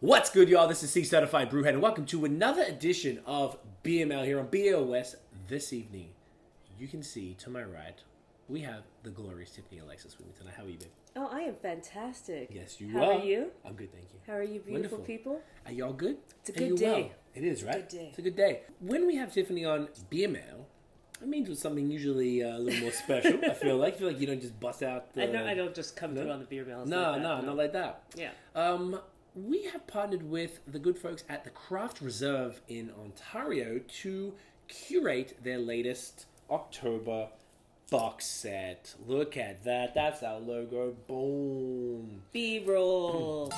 What's good, y'all? This is C-Certified Brewhead, and welcome to another edition of BML here on BAOS. This evening, you can see to my right, we have the glorious Tiffany Alexis with me tonight. How are you, babe? Oh, I am fantastic. Yes, you How are. are you? I'm good, thank you. How are you, beautiful Wonderful. people? Are y'all good? It's a good day. Well? It is, right? Good day. It's a good day. When we have Tiffany on BML, it means it's something usually a little more special. I feel like you don't just bust out. I don't just come through on the beer mails. No, not like that. Yeah. We have partnered with the good folks at the Craft Reserve in Ontario to curate their latest October box set. Look at that. That's our logo. Boom. B-roll.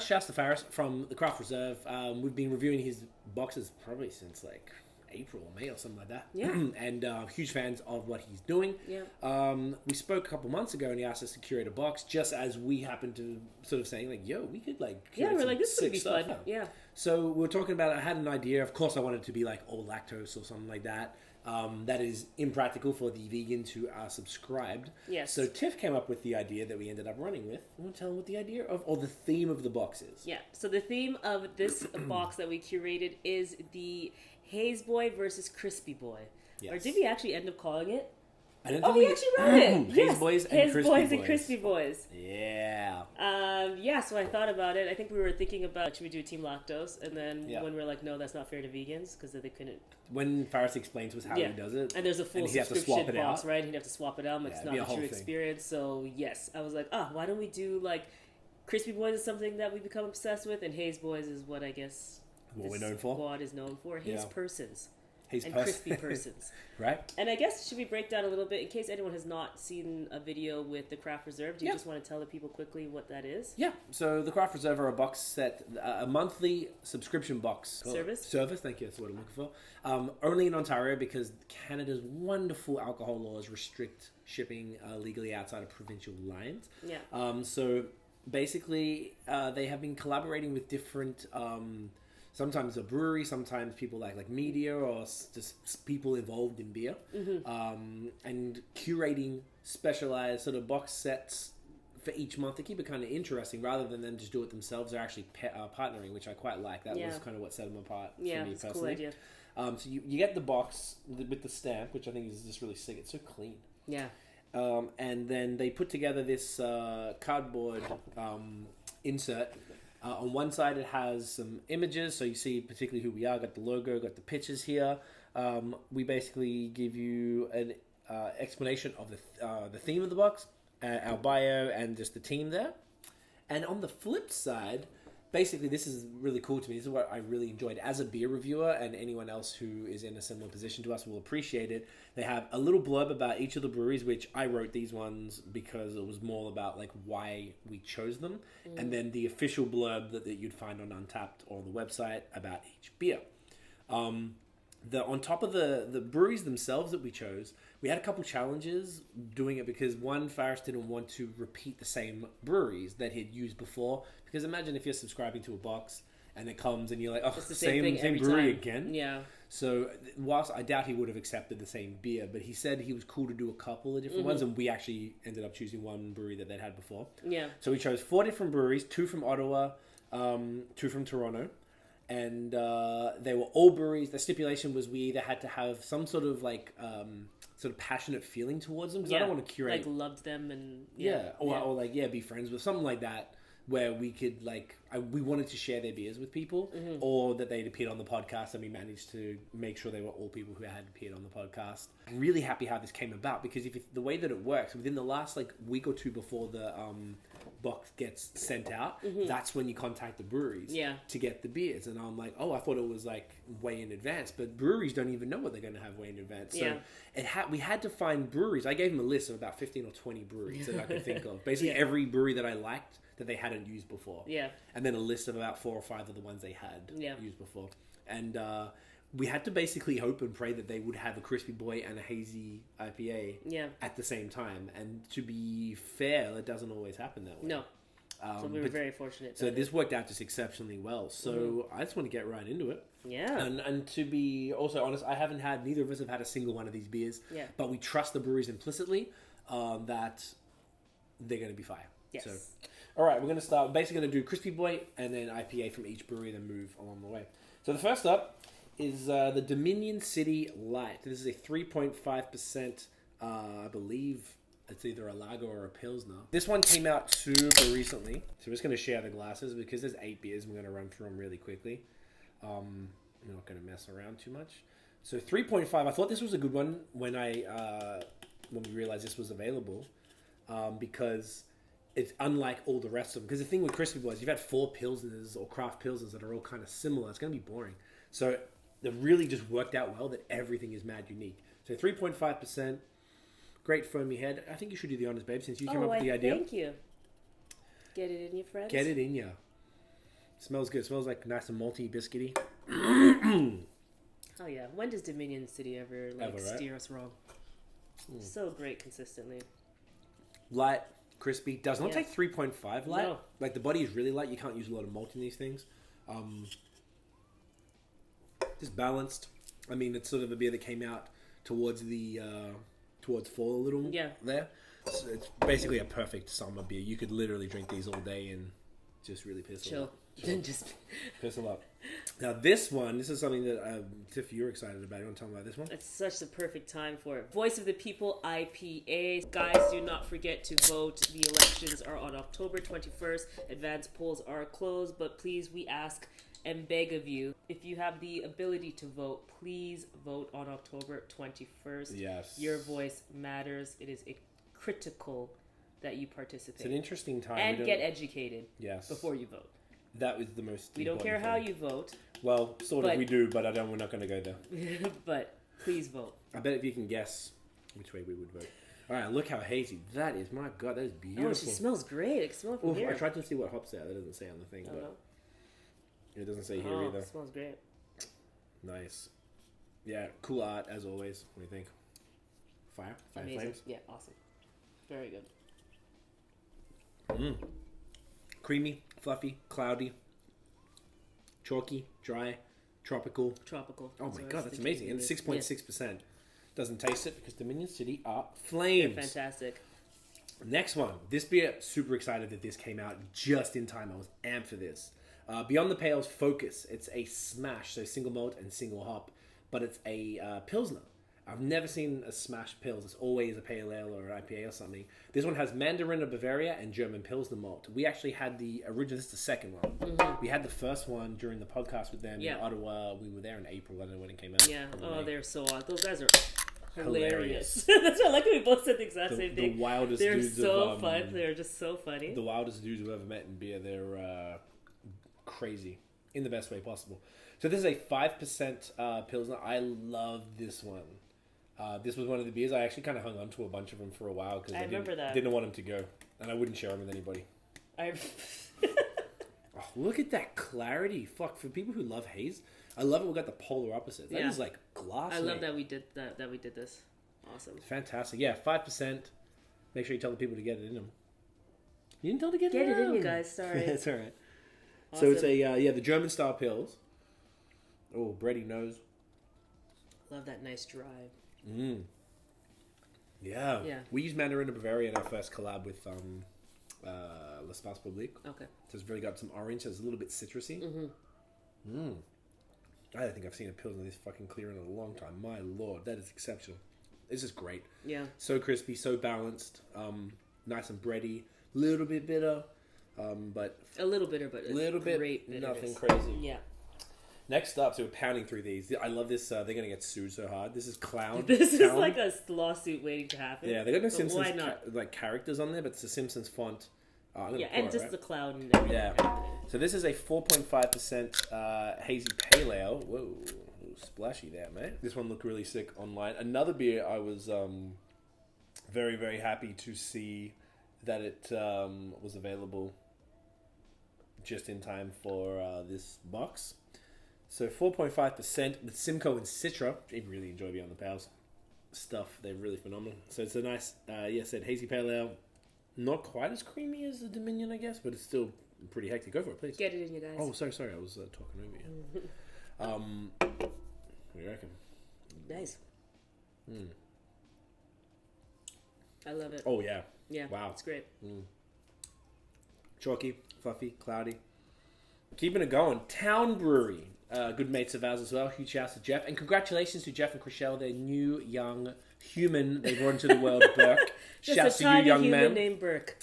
Shouts to Faris from the Craft Reserve. We've been reviewing his boxes probably since like April or May or something like that. Yeah. And huge fans of what he's doing. Yeah. We spoke a couple months ago and he asked us to curate a box just as we happened to sort of saying like, yo, we could like curate We're like, this would sick be stuff. fun. Yeah. So we were talking about, I had an idea. Of course, I wanted it to be like all lactose or something like that. That is impractical for the vegans who are subscribed. Yes. So Tiff came up with the idea that we ended up running with. You want to tell them what the idea of, or the theme of the box is? Yeah. So the theme of this box that we curated is the HAZEBOIZ versus CRISPYBOIZ. Yes. Or did we actually end up calling it? I don't Oh, think we actually ran it. Yes. HAZEBOIZ and HAZEBOIZ and CRISPYBOIZ. CRISPYBOIZ. Yeah. Yeah, so I thought about it. I think we were thinking about, should we do Team Lactose? And then when we were like, no, that's not fair to vegans because they couldn't. When Faris explains to us how he does it. And there's a full he'd have to swap subscription it box, out. right? He'd have to swap it out. Like, it's not a true experience. So, yes, I was like, why don't we do like CRISPYBOIZ is something that we become obsessed with, and HAZEBOIZ is what I guess what we're known for. Squad is known for. Haze persons. And crispy persons. Right. And I guess, should we break down a little bit in case anyone has not seen a video with the Craft Reserve? Do you just want to tell the people quickly what that is? Yeah. So the Craft Reserve are a box set, a monthly subscription box. Service, thank you. That's what I'm looking for. Only in Ontario because Canada's wonderful alcohol laws restrict shipping legally outside of provincial lines. Yeah. So basically, they have been collaborating with different... sometimes a brewery, sometimes people like media or just people involved in beer, and curating specialized sort of box sets for each month to keep it kind of interesting rather than them just do it themselves. They're actually partnering, which I quite like. That was kind of what set them apart for me personally. It's a cool idea. So you get the box with the stamp, which I think is just really sick. It's so clean. Yeah. And then they put together this cardboard insert. On one side, it has some images, so you see particularly who we are. Got the logo, got the pictures here. We basically give you an explanation of the theme of the box, our bio, and just the team there. And on the flip side, basically, this is really cool to me. This is what I really enjoyed as a beer reviewer, and anyone else who is in a similar position to us will appreciate it. They have a little blurb about each of the breweries, which I wrote these ones because it was more about like why we chose them, and then the official blurb that you'd find on Untapped or the website about each beer. On top of the breweries themselves that we chose, we had a couple challenges doing it because one, Faris didn't want to repeat the same breweries that he'd used before. Because imagine if you're subscribing to a box and it comes and you're like, oh, it's the same brewery again. Yeah. So whilst I doubt he would have accepted the same beer, but he said he was cool to do a couple of different ones, and we actually ended up choosing one brewery that they'd had before. Yeah. So we chose 4 different breweries, 2 from Ottawa, 2 from Toronto. And they were all breweries. The stipulation was we either had to have some sort of like sort of passionate feeling towards them because I don't want to curate, like loved them and or like be friends with something like that where we could like we wanted to share their beers with people, or that they'd appeared on the podcast, and we managed to make sure they were all people who had appeared on the podcast. I'm really happy how this came about because the way that it works within the last like week or two before the box gets sent out, that's when you contact the breweries to get the beers. And I'm like, I thought it was like way in advance, but breweries don't even know what they're going to have way in advance. So we had to find breweries. I gave them a list of about 15 or 20 breweries that I could think of. Basically every brewery that I liked that they hadn't used before. Yeah. And then a list of about 4 or 5 of the ones they had used before. And we had to basically hope and pray that they would have a Crispy Boy and a hazy IPA at the same time. And to be fair, it doesn't always happen that way. No. So we were very fortunate. So this worked out just exceptionally well. So I just want to get right into it. Yeah. And to be also honest, neither of us have had a single one of these beers. Yeah. But we trust the breweries implicitly that they're going to be fire. Yes. So, all right, we're going to start. Basically going to do Crispy Boy and then IPA from each brewery, then move along the way. So the first up is the Dominion City Light. This is a 3.5%, I believe it's either a lager or a pilsner. This one came out super recently, so we're just going to share the glasses because there's 8 beers. We're going to run through them really quickly. We're not going to mess around too much. So 3.5. I thought this was a good one when we realized this was available, because it's unlike all the rest of them. Because the thing with Crispy Boys, you've had 4 pilsners or craft pilsners that are all kind of similar. It's going to be boring. So it really just worked out well that everything is mad unique. So 3.5%. Great foamy head. I think you should do the honors, babe, since you came up with the idea. Thank you. Get it in your friends. Get it in ya. Smells good. Smells like nice and malty, biscuity. Oh yeah. When does Dominion City ever steer us wrong? So great consistently. Light, crispy. Does not take 3.5 light. No. Like the body is really light. You can't use a lot of malt in these things. Just balanced. I mean, it's sort of a beer that came out towards fall a little there. So it's basically a perfect summer beer. You could literally drink these all day and just really piss them up. Just piss them up. Now this is something that Tiff, you're excited about. You want to tell me about this one? It's such the perfect time for it. Voice of the People IPA. Guys, do not forget to vote. The elections are on October 21st. Advance polls are closed, but please, we ask and beg of you, if you have the ability to vote, please vote on October 21st. Yes. Your voice matters. It is critical that you participate. It's an interesting time. And get educated before you vote. That was the most We don't care how you vote. Well, sort of we do, but we're not going to go there. But please vote. I bet if you can guess which way we would vote. All right, look how hazy that is. My God, that is beautiful. Oh, she smells great. I can smell it from here. I tried to see what hops there. That doesn't say on the thing. But it doesn't say here either. It smells great. Nice. Yeah, cool art as always. What do you think? Fire Amazing. Flames? Yeah, awesome. Very good. Creamy, fluffy, cloudy, chalky, dry, tropical. Oh my God, that's amazing. And 6.6%. Doesn't taste it because Dominion City are flames. They're fantastic. Next one. This beer, super excited that this came out just in time. I was amped for this. Beyond the Pale's Focus. It's a smash, so single malt and single hop, but it's a pilsner. I've never seen a smash pils. It's always a pale ale or an IPA or something. This one has Mandarin of Bavaria and German Pilsner malt. We actually had the original. This is the second one. Mm-hmm. We had the first one during the podcast with them in Ottawa. We were there in April. I don't know when it came out. Yeah. Oh, they're so awesome. Those guys are hilarious. That's why I like that we both said the exact same thing. The wildest they're dudes. They're so fun. They're just so funny. The wildest dudes we've ever met in beer. They're crazy in the best way possible. So this is a 5% Pilsner. I love this one. This was one of the beers I actually kind of hung on to a bunch of them for a while because I didn't want them to go, and I wouldn't share them with anybody. Oh, look at that clarity! Fuck, for people who love haze, I love it. We got the polar opposites. That is like glass. I love that we did that. That we did this. Awesome. Fantastic. Yeah, 5%. Make sure you tell the people to get it in them. You didn't tell them to get it in. Get it in, you guys. Sorry. That's all right. Awesome. So it's a the German style pills. Oh, bready nose. Love that nice dry. Yeah. We used Mandarin of Bavaria in our first collab with L'Espace Public. Okay. So it's really got some orange. So it's a little bit citrusy. I don't think I've seen a pilsner this fucking clear in a long time. My lord, that is exceptional. This is great. Yeah. So crispy, so balanced. Nice and bready. Little bit bitter. But a little bitter, but a little bit great nothing crazy. Yeah. Next up, so we're pounding through these. I love this. They're going to get sued so hard. This is Clown. This is like a lawsuit waiting to happen. Yeah, they got no Simpsons characters on there, but it's a Simpsons font. And just the cloud and everything. Yeah. So this is a 4.5% hazy pale ale. Whoa, a little splashy there, mate. This one looked really sick online. Another beer I was very, very happy to see that it was available just in time for this box. So 4.5% with Simcoe and Citra. I really enjoy Beyond the Pals stuff. They're really phenomenal. So it's a nice, said hazy pale ale. Not quite as creamy as the Dominion, I guess, but it's still pretty hectic. Go for it, please. Get it in, you guys. Oh, sorry. I was talking over you. What do you reckon? Nice. I love it. Oh, yeah. Yeah. Wow. It's great. Chalky, fluffy, cloudy. Keeping it going. Town Brewery. Good mates of ours as well. Huge shouts to Jeff. And congratulations to Jeff and Chriselle, their new young human they brought into the world, Burke. Shouts to you, young man. human named Burke.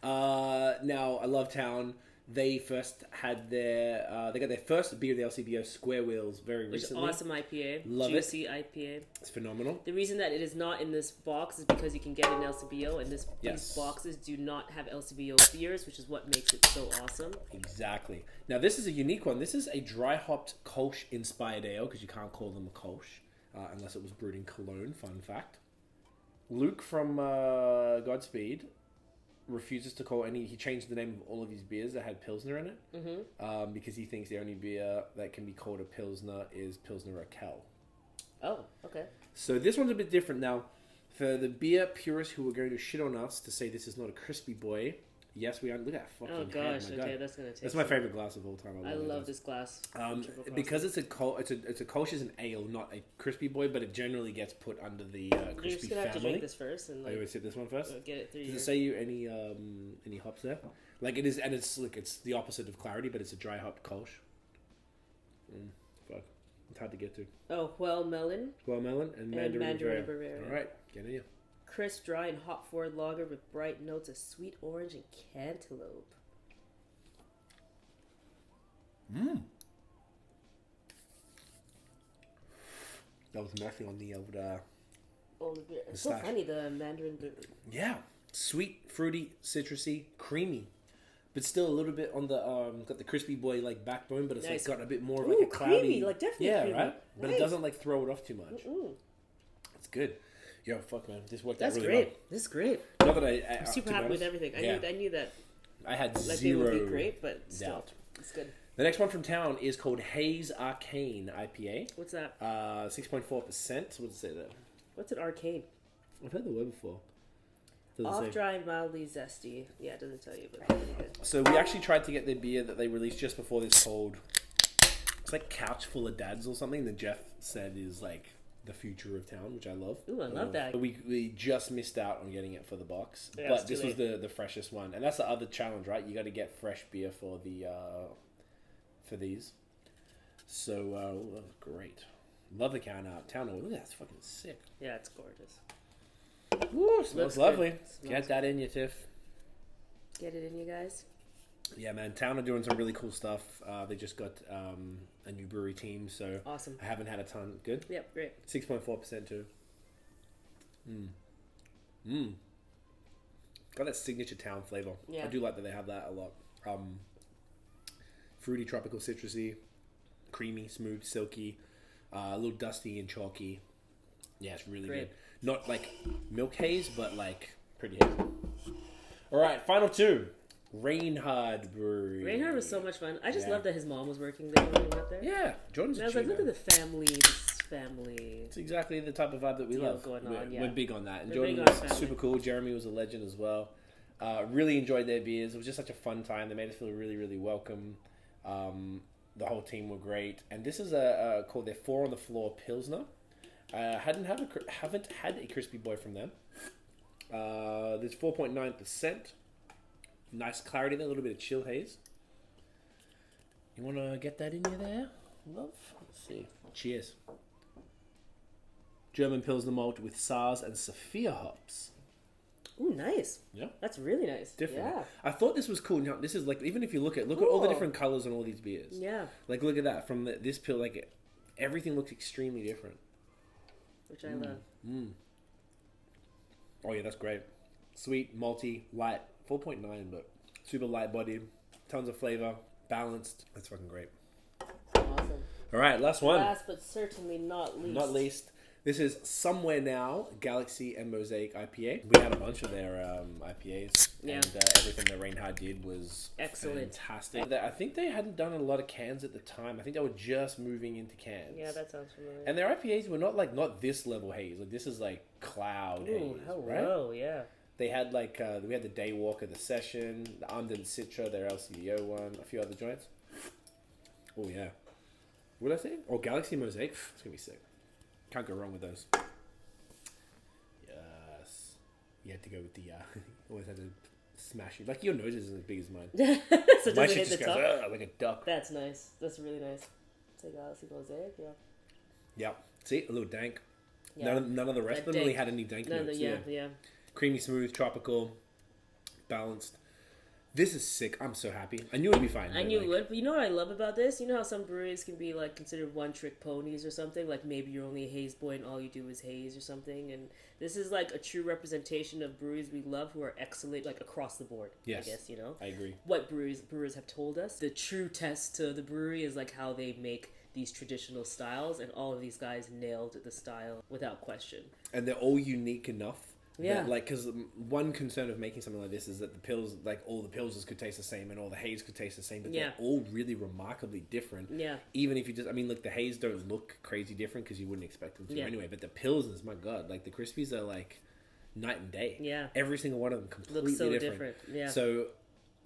Now, I love Town. They first had their... they got their first beer of the LCBO, Square Wheels, very recently. Which is awesome IPA. Love Juicy IPA. It's phenomenal. The reason that it is not in this box is because you can get an LCBO, and these Yes. boxes do not have LCBO beers, which is what makes it so awesome. Exactly. Now, this is a unique one. This is a dry hopped Kolsch-inspired ale, because you can't call them a Kolsch, unless it was brewed in Cologne, fun fact. Luke from Godspeed refuses to call any... He changed the name of all of his beers that had Pilsner in it, because he thinks the only beer that can be called a Pilsner is Pilsner Raquel. Oh, okay. So this one's a bit different now. For the beer purists who are going to shit on us to say this is not a crispy boy, yes, we are. Look at that fucking Oh gosh, head, my okay, God. that's gonna take. That's my favorite glass of all time. I love this glass. Because it's a Kolsch is an ale, not a crispy boy, but it generally gets put under the You're crispy just gonna have to family. drink this first and I always sip this one first. get it through. Does it say you any hops there? Like it is, and it's like it's the opposite of clarity, but it's a dry hopped Kolsch. Fuck, it's hard to get to. Oh, well, melon. Guamelon and Mandarin Bavaria. All right, get in here. Crisp, dry, and hop forward lager with bright notes of sweet orange and cantaloupe. That was messy on the old. Oh, it's so funny, the Mandarin. Yeah, sweet, fruity, citrusy, creamy, but still a little bit on the got the crispy boy like backbone, but it's Nice. like got a bit more of Ooh, like a cloudy. creamy, like definitely yeah, creamy. right. But Nice. it doesn't like throw it off too much. It's good. Yo, fuck man, this worked That's out really great. This is great. well. Not that I'm super happy with everything. I knew that I had like zero they would be great, but still, doubt. it's good. The next one from town is called Haze Arcane IPA. What's that? 6.4%. What does it say there? What's an arcane? I've heard the word before. Doesn't say. Off dry, mildly zesty. Yeah, it doesn't tell you, but pretty good. So we actually tried to get their beer that they released just before this called... It's like Couch Full of Dads or something that Jeff said is like the future of town, which I love. Ooh, I love that. But we just missed out on getting it for the box. Yeah, but it's too this was the freshest one. And that's the other challenge, right? You got to get fresh beer for the for these. So, that was great. Love the town oil. Look at that. It's fucking sick. Yeah, it's gorgeous. Woo, smells lovely. Smells Get that in you, Tiff. Get it in, you guys. Yeah, man. Town are doing some really cool stuff. They just got a new brewery team, so Awesome. I haven't had a ton. Good. Yep, great. 6.4% too. Got that signature town flavor. Yeah. I do like that they have that a lot. Fruity, tropical, citrusy, creamy, smooth, silky, a little dusty and chalky. Yeah, it's really Great. good. Not like milk haze, but like pretty hazy. All right, final two. Reinhard Brewery. Reinhard was so much fun. I just Yeah. love that his mom was working there when we went there. Yeah, Jordan's And a I was like, cheater. look at the family, this family. It's exactly the type of vibe that we Deal love. going we're, on, yeah. we're big on that. And We're Jordan big on was family. super cool. Jeremy was a legend as well. Really enjoyed their beers. It was just such a fun time. They made us feel really, really welcome. The whole team were great. And this is called their 4 on the Floor Pilsner. Haven't had a crispy boy from them. There's 4.9%. Nice clarity there, a little bit of chill haze. You want to get that in you there, love? Let's see. Cheers. German Pilsner malt with Saaz and Sophia hops. Ooh, nice. Yeah. That's really nice. Different. Yeah. I thought this was cool. Now, this is like, even if you look at all the Cool. different colors on all these beers. Yeah. Like, look at that. From this pill, like, everything looks extremely different. Which I love. Oh, yeah, that's great. Sweet, malty, light. 4.9, but super light bodied. Tons of flavor. Balanced. That's fucking great. Awesome. All right, last one. Last but certainly not least. Not least, This is Somewhere Now, Galaxy and Mosaic IPA. We had a bunch of their IPAs, and everything that Reinhard did was excellent, fantastic. I think they hadn't done a lot of cans at the time. I think they were just moving into cans. Yeah, that sounds familiar. And their IPAs were not this level haze. Like this is like cloud haze, hello, right? Yeah. They had we had the Daywalker, the Session, the Armed and Citra, their LCBO one, a few other joints. Oh yeah, what did I say? Oh, Galaxy Mosaic. It's gonna be sick. Can't go wrong with those. Yes. You had to go with the, always had to smash it. Like, your nose isn't as big as mine. So My does it shit hit the just top? goes, like a duck. That's nice. That's really nice. It's like Galaxy Mosaic, yeah. Yeah. See? A little dank. Yeah. None of the rest of them really had any dank notes. Yeah. Creamy, smooth, tropical, balanced. This is sick. I'm so happy. I knew it would be fine. I knew it would. But you know what I love about this? You know how some breweries can be like considered one-trick ponies or something? Like maybe you're only a haze boy and all you do is haze or something. And this is like a true representation of breweries we love who are excellent like across the board. Yes. I guess, you know? I agree. What brewers have told us. The true test to the brewery is like how they make these traditional styles, and all of these guys nailed the style without question. And they're all unique enough. Yeah. Because one concern of making something like this is that the pills, like all the pilsers could taste the same and all the haze could taste the same, but they're all really remarkably different. Yeah. Even if you just, look, the haze don't look crazy different because you wouldn't expect them to anyway, but the pilsners, my God, like the Crispies are like night and day. Yeah. Every single one of them completely looks so different. Yeah. So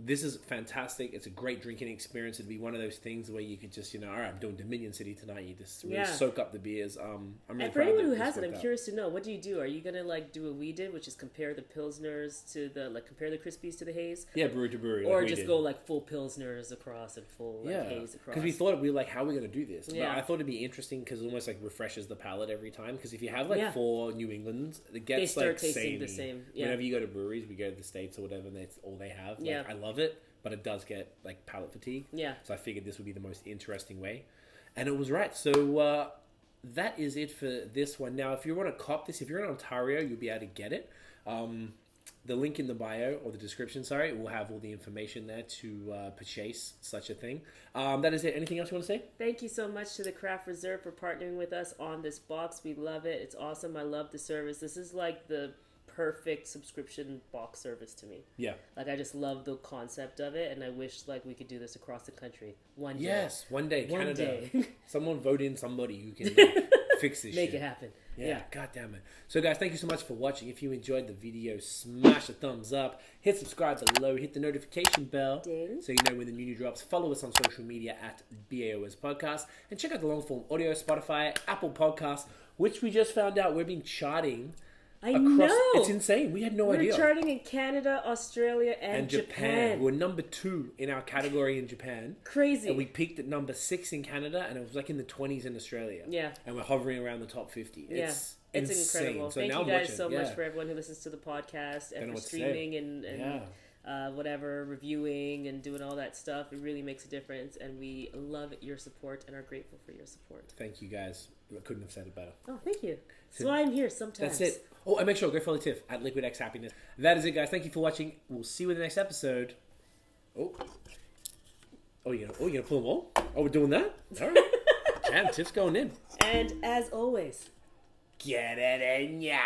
this is fantastic. It's a great drinking experience. It'd be one of those things where you could just, all right, I'm doing Dominion City tonight. You just really soak up the beers. I'm really and proud for anyone that who this has it, I'm worked out. curious to know, what do you do? Are you gonna like do what we did, which is compare the pilsners to the compare the Crispies to the haze? Yeah, brewery to brewery. Or like just go like full pilsners across and full haze across. Because we thought we were like, how are we going to do this? Yeah. But I thought it'd be interesting because it almost like refreshes the palate every time. Because if you have like 4 New Englands, it gets they start like tasting samey. the same. Yeah. Whenever you go to breweries, we go to the States or whatever, and that's all they have. Like, I love it, but it does get like palate fatigue. Yeah. So I figured this would be the most interesting way, and it was right. So that is it for this one. Now, if you want to cop this, if you're in Ontario, you'll be able to get it. The link in the bio or the description, will have all the information there to purchase such a thing. That is it. Anything else you want to say? Thank you so much to the Craft Reserve for partnering with us on this box. We love it. It's awesome. I love the service. This is like the perfect subscription box service to me. Yeah. Like I just love the concept of it, and I wish like we could do this across the country one day. Yes, one day, One Canada. day. Someone vote in somebody who can fix this Make shit. it happen. Yeah, God damn it. So guys, thank you so much for watching. If you enjoyed the video, smash a thumbs up, hit subscribe below, hit the notification bell Ding. so you know when the new drops. Follow us on social media at BAOS Podcast, and check out the long form audio, Spotify, Apple Podcasts, which we just found out we're being charting. I know. It's insane. We had no idea. We're charting in Canada, Australia, and Japan. We're number 2 in our category in Japan. Crazy. And we peaked at number 6 in Canada, and it was like in the 20s in Australia. Yeah. And we're hovering around the top 50. It's insane. incredible. So Thank now you I'm guys watching. so much for everyone who listens to the podcast and for streaming and whatever, reviewing and doing all that stuff. It really makes a difference, and we love your support and are grateful for your support. Thank you guys. I couldn't have said it better. Oh, thank you. That's why I'm here sometimes. That's it. Oh, and make sure go follow Tiff at Liquid X Happiness. That is it, guys. Thank you for watching. We'll see you in the next episode. Oh, you're gonna pull them all? Oh, we're doing that? All right. Damn, Tiff's going in. And as always, get it in ya.